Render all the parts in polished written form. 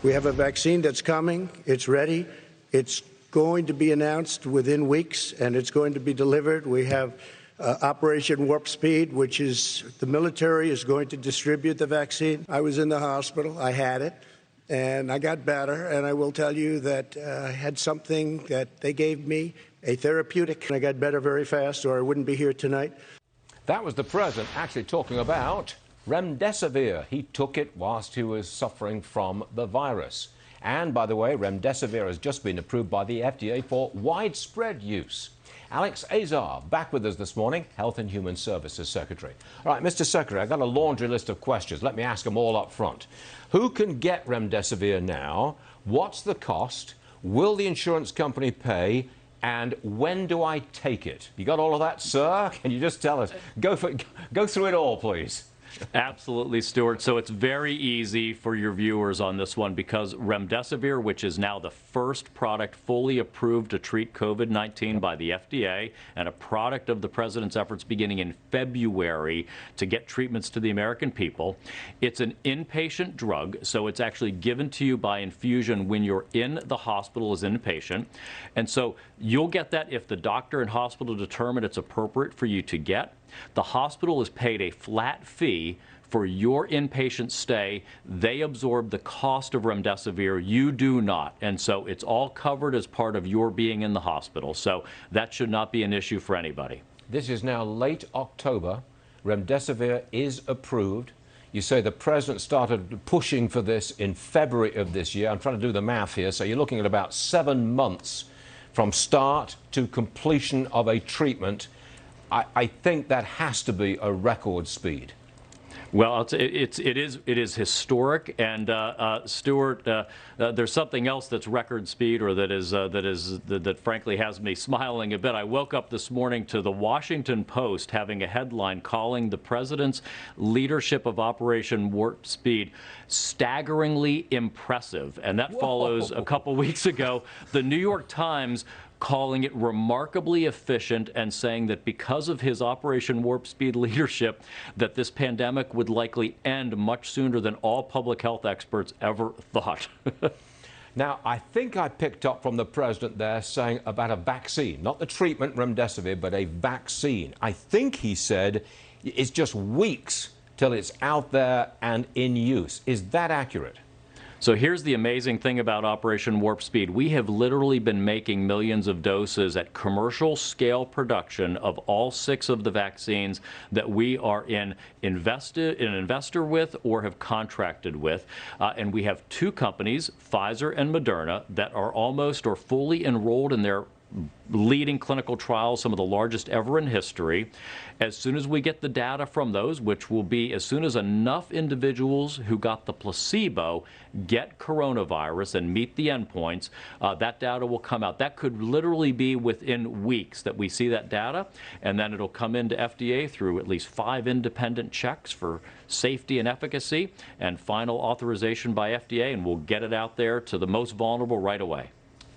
We have a vaccine that's coming. It's ready. It's going to be announced within weeks, and it's going to be delivered. We have Operation Warp Speed, which is the military is going to distribute the vaccine. I was in the hospital. I had it, and I got better. And I will tell you that I had something that they gave me, a therapeutic, and I got better very fast, or I wouldn't be here tonight. That was the president actually talking about remdesivir. He took it whilst he was suffering from the virus. And, by the way, remdesivir has just been approved by the FDA for widespread use. Alex Azar, back with us this morning, Health and Human Services Secretary. All right, Mr. Secretary, I've got a laundry list of questions. Let me ask them all up front. Who can get remdesivir now? What's the cost? Will the insurance company pay? And when do I take it? You got all of that, sir? Can you just tell us? Go through it all, please. Absolutely, Stuart. So it's very easy for your viewers on this one because remdesivir, which is now the first product fully approved to treat COVID-19 by the FDA and a product of the president's efforts beginning in February to get treatments to the American people, it's an inpatient drug, so it's actually given to you by infusion when you're in the hospital as inpatient. And so you'll get that if the doctor and hospital determine it's appropriate for you to get. The hospital is paid a flat fee for your inpatient stay. They absorb the cost of remdesivir. You do not. And so it's all covered as part of your being in the hospital. So that should not be an issue for anybody. This is now late October. Remdesivir is approved. You say the president started pushing for this in February of this year. I'm trying to do the math here. So you're looking at about 7 months from start to completion of a treatment. I think that has to be a record speed. Well, it is historic, and Stuart, there's something else that's record speed, or that frankly has me smiling a bit. I woke up this morning to the Washington Post having a headline calling the president's leadership of Operation Warp Speed staggeringly impressive, and that follows a couple weeks ago the New York Times calling it remarkably efficient and saying that because of his Operation Warp Speed leadership, that this pandemic would likely end much sooner than all public health experts ever thought. Now, I think I picked up from the president there saying about a vaccine, not the treatment remdesivir, but a vaccine. I think he said it's just weeks till it's out there and in use. Is that accurate? So here's the amazing thing about Operation Warp Speed. We have literally been making millions of doses at commercial scale production of all 6 of the vaccines that we are an investor with or have contracted with. And we have 2 companies, Pfizer and Moderna, that are almost or fully enrolled in their leading clinical trials, some of the largest ever in history. As soon as we get the data from those, which will be as soon as enough individuals who got the placebo get coronavirus and meet the endpoints, that data will come out. That could literally be within weeks that we see that data, and then it'll come into FDA through at least 5 independent checks for safety and efficacy and final authorization by FDA, and we'll get it out there to the most vulnerable right away.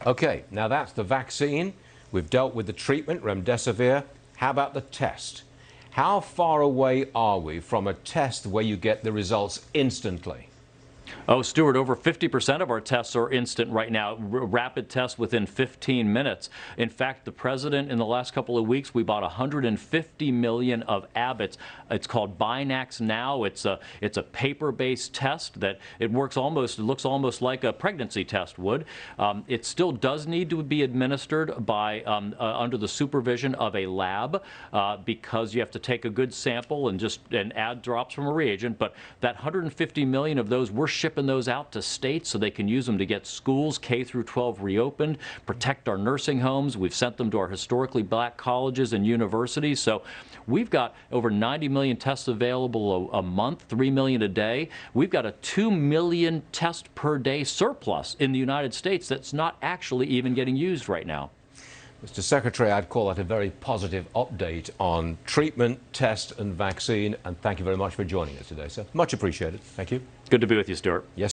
Okay, now that's the vaccine. We've dealt with the treatment, remdesivir. How about the test? How far away are we from a test where you get the results instantly? Oh, Stuart, over 50% of our tests are instant right now, rapid tests within 15 minutes. In fact, the president, in the last couple of weeks, we bought 150 million of Abbott's. It's called Binax Now. It's a paper-based test that it looks almost like a pregnancy test would. It still does need to be administered by under the supervision of a lab because you have to take a good sample and add drops from a reagent. But that 150 million of those, we're shipping those out to states so they can use them to get schools K through 12 reopened, protect our nursing homes. We've sent them to our historically black colleges and universities. So we've got over 90 million tests available a month, 3 million a day. We've got a 2 million test per day surplus in the United States that's not actually even getting used right now. Mr. Secretary, I'd call that a very positive update on treatment, test and vaccine. And thank you very much for joining us today, sir. Much appreciated. Thank you. Good to be with you, Stuart. Yes.